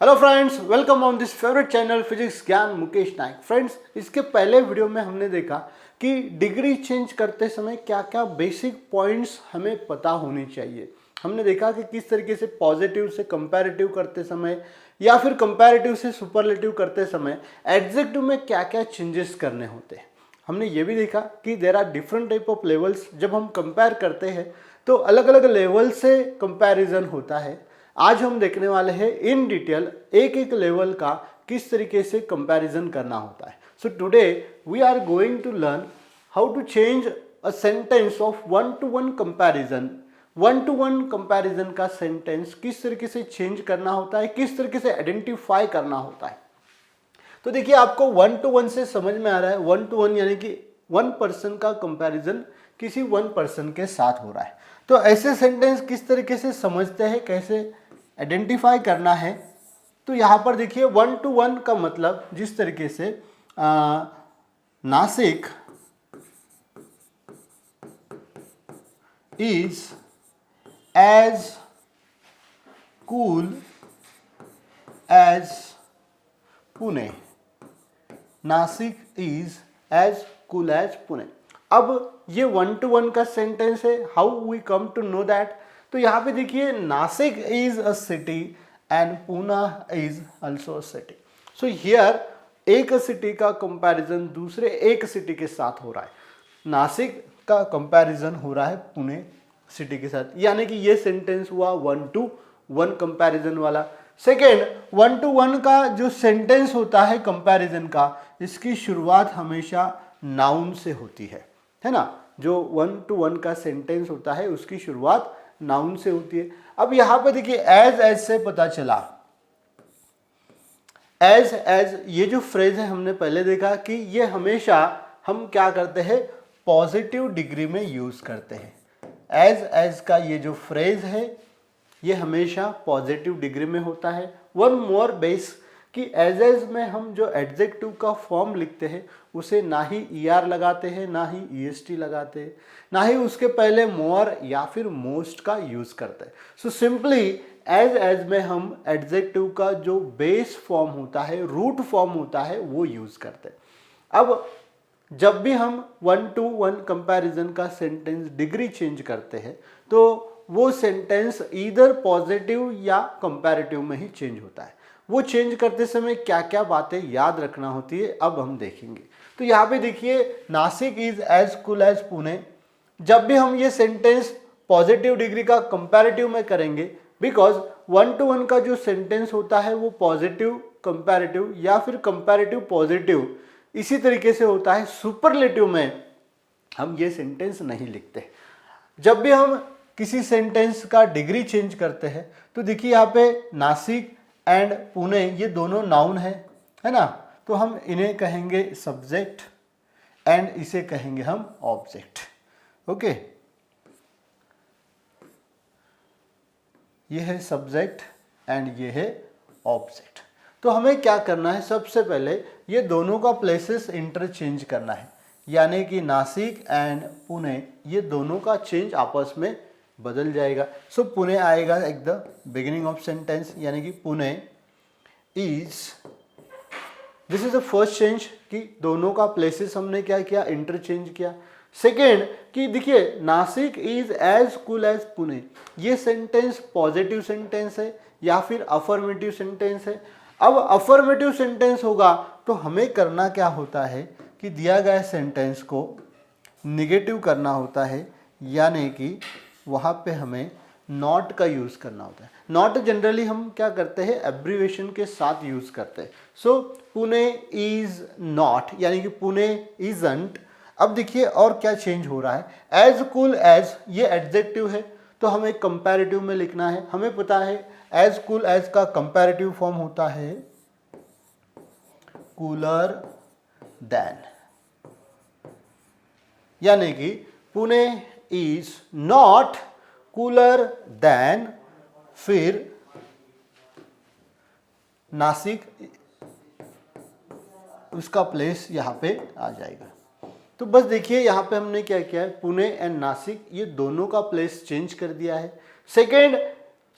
Hello friends, welcome on this favourite channel physics ज्ञान मुकेश नायक। Friends, इसके पहले वीडियो में हमने देखा कि डिग्री चेंज करते समय क्या क्या बेसिक पॉइंट्स हमें पता होने चाहिए। हमने देखा कि किस तरीके से पॉजिटिव से कंपैरेटिव करते समय या फिर कंपैरेटिव से सुपरलेटिव करते समय एडजेक्टिव में क्या क्या चेंजेस करने होते हैं। हमने ये भी देखा कि there are different type of levels. जब हम कंपेयर करते हैं तो अलग अलग लेवल से कंपैरिजन होता है। आज हम देखने वाले हैं इन डिटेल एक एक लेवल का किस तरीके से कंपैरिजन करना होता है। So today we are going to learn how to change a sentence of one to one comparison. One to one comparison का सेंटेंस किस तरीके से चेंज करना होता है, किस तरीके से आइडेंटिफाई करना होता है। तो देखिए, आपको वन टू वन से समझ में आ रहा है। वन टू वन यानी कि वन पर्सन का कंपैरिजन किसी वन पर्सन के साथ हो रहा है। तो ऐसे सेंटेंस किस तरीके से समझते हैं, कैसे आइडेंटिफाई करना है। तो यहाँ पर देखिए, वन टू वन का मतलब जिस तरीके से Nasik is as cool as Pune. Nasik is as cool as Pune. अब ये वन टू वन का सेंटेंस है। How we come to know that? तो यहाँ पे देखिए, Nasik is a city and Pune is also a city. So here एक सिटी का कंपैरिजन दूसरे एक सिटी के साथ हो रहा है। नासिक का कंपैरिजन हो रहा है पुणे सिटी के साथ, यानी कि ये सेंटेंस हुआ वन टू वन कंपैरिजन वाला। सेकेंड, वन टू वन का जो सेंटेंस होता है कंपैरिजन का, इसकी शुरुआत हमेशा नाउन से होती है ना। जो वन टू वन का सेंटेंस होता है उसकी शुरुआत नाउन से होती है। अब यहां पे देखिए, एज से पता चला, एज ये जो फ्रेज है हमने पहले देखा कि ये हमेशा हम क्या करते हैं, पॉजिटिव डिग्री में यूज करते हैं। एज का ये जो फ्रेज है ये हमेशा पॉजिटिव डिग्री में होता है। वन मोर बेस कि एज में हम जो एडजेक्टिव का फॉर्म लिखते हैं उसे ना ही ER लगाते हैं, ना ही EST लगाते हैं, ना ही उसके पहले मोर या फिर मोस्ट का यूज करते हैं। सो सिंपली एज में हम एडजेक्टिव का जो बेस फॉर्म होता है, रूट फॉर्म होता है, वो यूज करते हैं। अब जब भी हम वन टू वन कंपैरिजन का सेंटेंस डिग्री चेंज करते हैं तो वो सेंटेंस ईदर पॉजिटिव या कंपैरेटिव में ही चेंज होता है। वो चेंज करते समय क्या क्या बातें याद रखना होती है अब हम देखेंगे। तो यहाँ पे देखिए, Nasik is as cool as Pune. जब भी हम ये सेंटेंस पॉजिटिव डिग्री का कंपैरेटिव में करेंगे, बिकॉज वन टू वन का जो सेंटेंस होता है वो पॉजिटिव कंपैरेटिव या फिर कंपैरेटिव पॉजिटिव इसी तरीके से होता है। सुपरलेटिव में हम ये सेंटेंस नहीं लिखते। जब भी हम किसी सेंटेंस का डिग्री चेंज करते हैं तो देखिए, यहाँ पे नासिक एंड पुणे ये दोनों नाउन है ना। तो हम इन्हें कहेंगे सब्जेक्ट एंड इसे कहेंगे हम ऑब्जेक्ट। ओके, ये है सब्जेक्ट एंड ये है ऑब्जेक्ट। तो हमें क्या करना है, सबसे पहले ये दोनों का प्लेसेस इंटरचेंज करना है, यानी कि नासिक एंड पुणे ये दोनों का चेंज आपस में बदल जाएगा। सो पुणे आएगा at the beginning of sentence, यानी कि Pune is, this is the first change कि दोनों का प्लेसेस हमने क्या किया, इंटरचेंज किया। सेकेंड कि देखिए, Nasik is as cool as Pune, ये सेंटेंस पॉजिटिव सेंटेंस है या फिर अफर्मेटिव सेंटेंस है। अब अफर्मेटिव सेंटेंस होगा तो हमें करना क्या होता है कि दिया गया सेंटेंस को निगेटिव करना होता है, यानी कि वहाँ पे हमें नॉट का यूज़ करना होता है। नॉट जनरली हम क्या करते हैं, एब्रीवेशन के साथ यूज़ करते हैं। सो पुणे इज नॉट, यानी कि पुणे इजंट। अब देखिए और क्या चेंज हो रहा है, एज कूल एज ये एडजेक्टिव है तो हमें कंपैरेटिव में लिखना है। हमें पता है एज कूल एज का कंपैरेटिव फॉर्म होता है कूलर देन, यानी कि Pune is not cooler than, फिर नासिक उसका प्लेस यहां पे आ जाएगा। तो बस देखिए, यहाँ पे हमने क्या किया है, पुणे एंड नासिक ये दोनों का प्लेस चेंज कर दिया है। सेकेंड,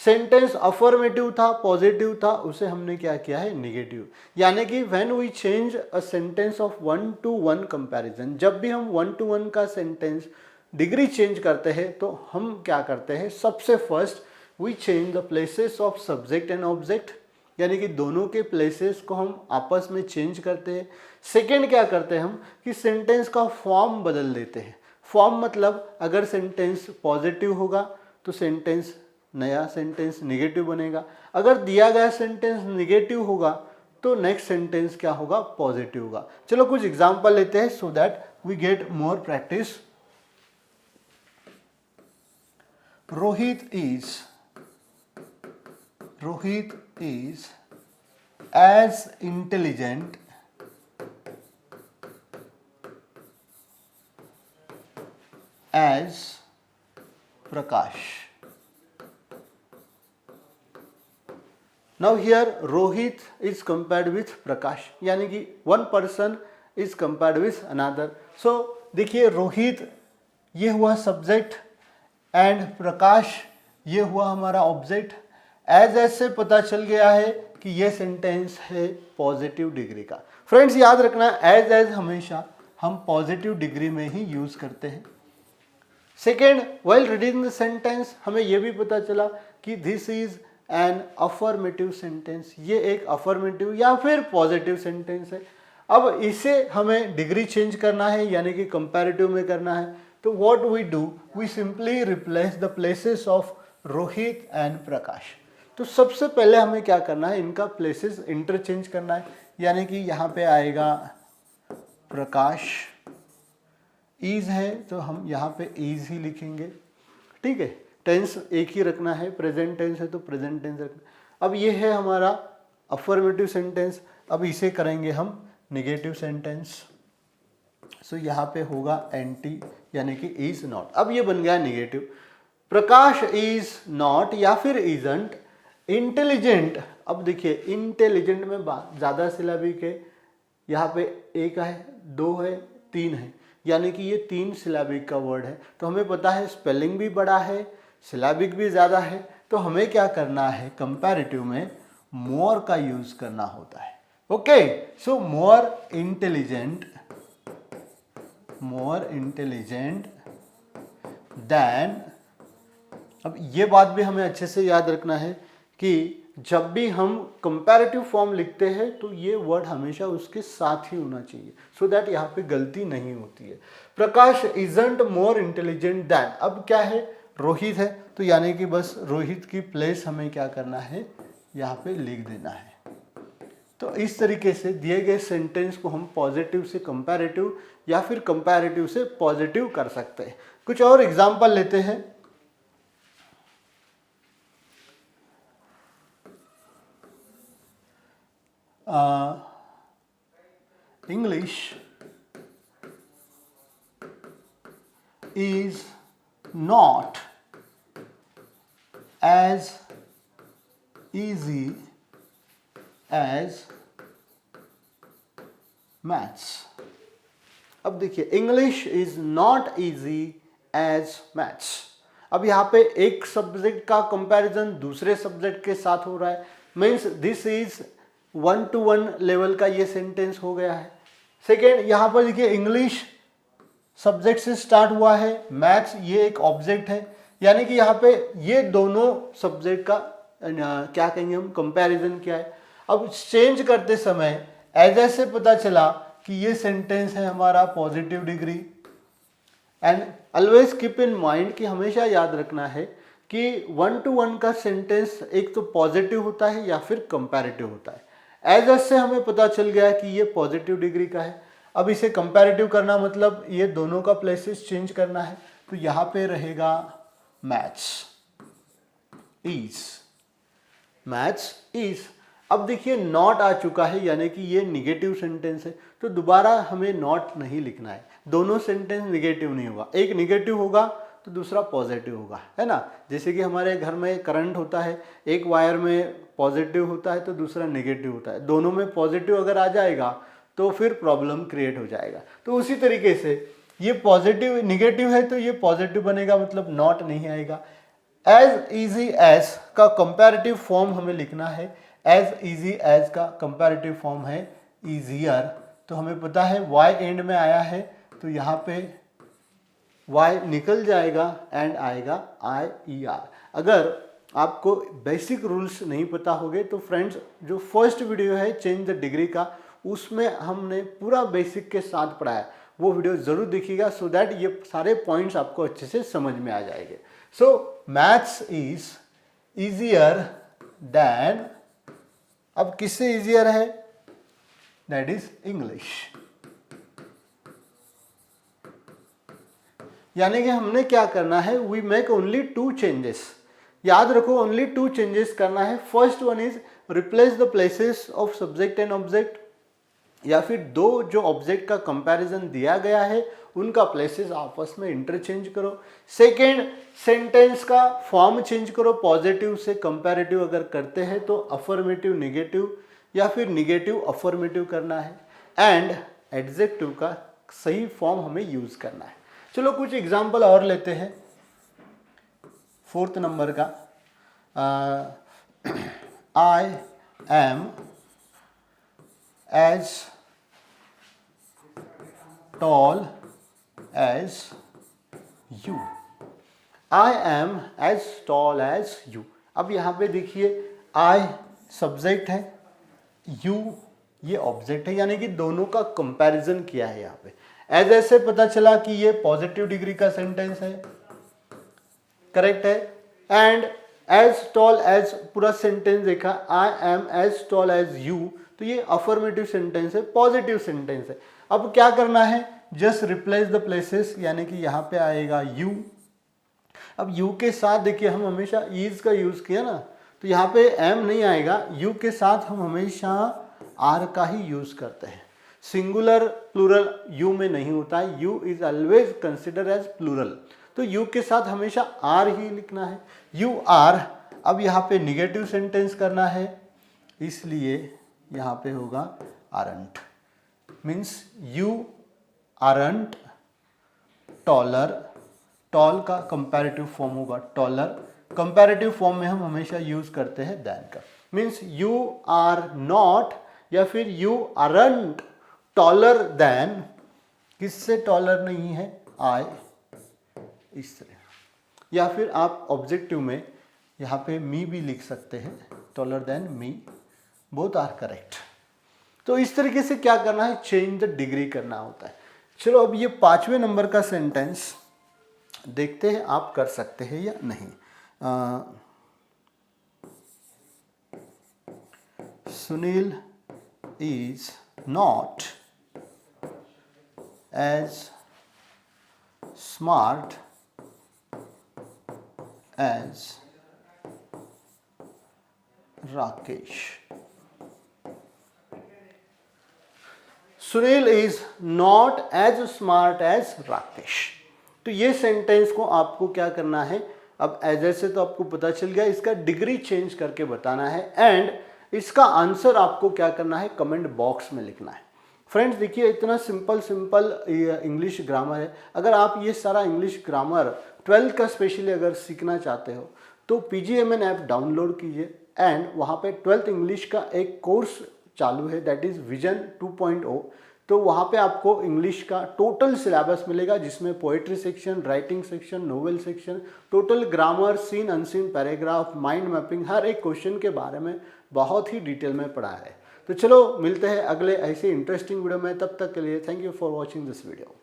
सेंटेंस अफर्मेटिव था, पॉजिटिव था, उसे हमने क्या किया है, निगेटिव। यानी कि when we change a sentence of 1 to 1 comparison, जब भी हम 1 to 1 का सेंटेंस डिग्री चेंज करते हैं तो हम क्या करते हैं, सबसे first we change the places of subject and object, यानी कि दोनों के प्लेसेस को हम आपस में चेंज करते हैं। सेकेंड क्या करते हैं हम कि सेंटेंस का फॉर्म बदल देते हैं। फॉर्म मतलब अगर सेंटेंस पॉजिटिव होगा तो सेंटेंस नया सेंटेंस नेगेटिव बनेगा, अगर दिया गया सेंटेंस नेगेटिव होगा तो नेक्स्ट सेंटेंस क्या होगा, पॉजिटिव होगा। चलो कुछ एग्जांपल लेते हैं so that we get more practice. Rohit is as intelligent as Prakash. Now here Rohit is compared with Prakash, यानी कि one person is compared with another. So देखिए रोहित ये हुआ सब्जेक्ट एंड प्रकाश ये हुआ हमारा ऑब्जेक्ट। एज से पता चल गया है कि ये सेंटेंस है पॉजिटिव डिग्री का। फ्रेंड्स याद रखना एज हमेशा हम पॉजिटिव डिग्री में ही यूज करते हैं। Second, while reading the sentence हमें यह भी पता चला कि this is an affirmative sentence, ये एक अफर्मेटिव या फिर पॉजिटिव सेंटेंस है। अब इसे हमें डिग्री चेंज करना है यानी कि कंपैरेटिव में करना है, तो what we do, we simply replace the places of Rohit and Prakash. तो सबसे पहले हमें क्या करना है, इनका प्लेसेस इंटरचेंज करना है, यानी कि यहाँ पे आएगा प्रकाश, इज है तो हम यहाँ पे इज ही लिखेंगे, ठीक है। टेंस एक ही रखना है, प्रेजेंट टेंस है तो प्रेजेंट टेंस रखना। अब ये है हमारा अफर्मेटिव सेंटेंस, अब इसे करेंगे हम निगेटिव सेंटेंस। सो यहाँ पे होगा एंटी यानी कि इज नॉट। अब ये बन गया निगेटिव। प्रकाश इज नॉट या फिर इजंट इंटेलिजेंट। अब देखिए इंटेलिजेंट में ज़्यादा सिलेबिक है, यहाँ पे एक है, दो है, तीन है, यानी कि ये 3 सिलेबिक का वर्ड है। तो हमें पता है स्पेलिंग भी बड़ा है, सिलेबिक भी ज़्यादा है, तो हमें क्या करना है, कंपैरेटिव में मोर का यूज करना होता है। ओके, सो मोर इंटेलिजेंट देन। अब ये बात भी हमें अच्छे से याद रखना है कि जब भी हम कंपैरेटिव फॉर्म लिखते हैं तो ये वर्ड हमेशा उसके साथ ही होना चाहिए, सो दैट यहाँ पे गलती नहीं होती है। प्रकाश इजंट मोर इंटेलिजेंट दैन। अब क्या है, रोहित है, तो यानी कि बस रोहित की प्लेस हमें क्या करना है, यहाँ पे लिख देना है। तो इस तरीके से दिए गए सेंटेंस को हम पॉजिटिव से कंपैरेटिव या फिर कंपैरेटिव से पॉजिटिव कर सकते हैं। कुछ और एग्जाम्पल लेते हैं। English is not as easy as maths। अब देखिए English is not easy as maths. अब यहाँ पे एक सब्जेक्ट का कंपैरिजन दूसरे सब्जेक्ट के साथ हो रहा है, means this is 1 to 1 level का ये सेंटेंस हो गया है। सेकेंड, यहाँ पर देखिए इंग्लिश सब्जेक्ट से स्टार्ट हुआ है, मैथ्स ये एक ऑब्जेक्ट है, यानी कि यहाँ पे ये दोनों सब्जेक्ट का क्या कहेंगे हम, कंपैरिजन किया है। अब चेंज करते समय एज से पता चला कि ये सेंटेंस है हमारा positive degree. And always keep in mind कि हमेशा याद रखना है कि 1 to 1 का सेंटेंस एक तो पॉजिटिव होता है या फिर कंपैरेटिव होता है। एज से हमें पता चल गया कि ये पॉजिटिव डिग्री का है। अब इसे कंपैरेटिव करना मतलब ये दोनों का प्लेसेस चेंज करना है, तो यहाँ पे रहेगा मैथ्स इज। अब देखिए नॉट आ चुका है यानी कि ये निगेटिव सेंटेंस है, तो दोबारा हमें नॉट नहीं लिखना है। दोनों सेंटेंस निगेटिव नहीं होगा, एक निगेटिव होगा तो दूसरा पॉजिटिव होगा, है ना। जैसे कि हमारे घर में करंट होता है, एक वायर में पॉजिटिव होता है तो दूसरा नेगेटिव होता है, दोनों में पॉजिटिव अगर आ जाएगा तो फिर प्रॉब्लम क्रिएट हो जाएगा। तो उसी तरीके से ये पॉजिटिव निगेटिव है तो ये पॉजिटिव बनेगा, मतलब नॉट नहीं आएगा। एज इजी एज का कंपैरेटिव फॉर्म हमें लिखना है। एज इजी एज का कंपैरेटिव फॉर्म है इजियर। तो हमें पता है y एंड में आया है तो यहाँ पे y निकल जाएगा एंड आएगा IER। अगर आपको बेसिक रूल्स नहीं पता होंगे तो फ्रेंड्स जो फर्स्ट वीडियो है चेंज द डिग्री का, उसमें हमने पूरा बेसिक के साथ पढ़ाया, वो वीडियो जरूर देखिएगा सो दैट ये सारे पॉइंट्स आपको अच्छे से समझ में आ जाएंगे। सो मैथ्स इज इजियर देन, अब किससे इजियर है? That is English. यानी कि हमने क्या करना है, वी मेक ओनली 2 चेंजेस। याद रखो ओनली 2 चेंजेस करना है। First one is replace the places of subject and object, या फिर दो जो ऑब्जेक्ट का कंपैरिजन दिया गया है उनका प्लेसेस आपस में इंटरचेंज करो। सेकेंड, सेंटेंस का फॉर्म चेंज करो। पॉजिटिव से कंपैरेटिव अगर करते हैं तो अफर्मेटिव निगेटिव या फिर निगेटिव अफर्मेटिव करना है। एंड एडजेक्टिव का सही फॉर्म हमें यूज करना है। चलो कुछ एग्जाम्पल और लेते हैं। 4th नंबर का I am as tall as you. I am as tall as you. अब यहाँ पे देखिए आई सब्जेक्ट है, यू ये ऑब्जेक्ट है, यानी कि दोनों का कंपैरिजन किया है। यहाँ पे एज ऐसे पता चला कि ये पॉजिटिव डिग्री का सेंटेंस है, करेक्ट है। एंड एज टॉल एज पूरा सेंटेंस देखा, I am as tall as you, तो ये अफर्मेटिव सेंटेंस है, पॉजिटिव सेंटेंस है। अब क्या करना है, जस्ट रिप्लेस द प्लेसेस, यानी कि यहाँ पे आएगा यू। अब यू के साथ देखिए हम हमेशा इज का यूज किया ना, तो यहाँ पे एम नहीं आएगा, यू के साथ हम हमेशा आर का ही यूज करते हैं। सिंगुलर प्लूरल यू में नहीं होता है, you is always consider as plural, तो यू के साथ हमेशा आर ही लिखना है, यू आर। अब यहाँ पे निगेटिव सेंटेंस करना है, इसलिए यहाँ पे होगा aren't, means you aren't taller. Tall का कंपैरेटिव फॉर्म होगा टॉलर। कंपैरेटिव फॉर्म में हम हमेशा यूज करते हैं देन का, मीन्स यू आर नॉट या फिर यू आरंट टॉलर देन, किससे टॉलर नहीं है, आई, इस तरह। या फिर आप ऑब्जेक्टिव में यहाँ पे मी भी लिख सकते हैं, taller than me, both are correct. तो इस तरीके से क्या करना है, चेंज द डिग्री करना होता है। चलो अब ये 5वें नंबर का सेंटेंस देखते हैं आप कर सकते हैं या नहीं। Sunil is not as smart as Rakesh. Sunil is not as smart as Rakesh. तो ये सेंटेंस को आपको क्या करना है, अब एज से तो आपको पता चल गया, इसका डिग्री चेंज करके बताना है। एंड इसका आंसर आपको क्या करना है, कमेंट बॉक्स में लिखना है। फ्रेंड्स देखिए इतना सिंपल इंग्लिश ग्रामर है। अगर आप ये सारा इंग्लिश ग्रामर 12th का स्पेशली अगर सीखना चाहते हो तो PGMN ऐप डाउनलोड कीजिए एंड वहाँ पे 12th इंग्लिश का एक कोर्स चालू है, दैट इज विजन 2.0। तो वहाँ पे आपको इंग्लिश का टोटल सिलेबस मिलेगा, जिसमें poetry section, writing section, novel section, total grammar, seen unseen, paragraph, mind mapping, हर एक क्वेश्चन के बारे में बहुत ही डिटेल में पढ़ा है। तो चलो मिलते हैं अगले ऐसे इंटरेस्टिंग वीडियो में, तब तक के लिए thank you for watching this video.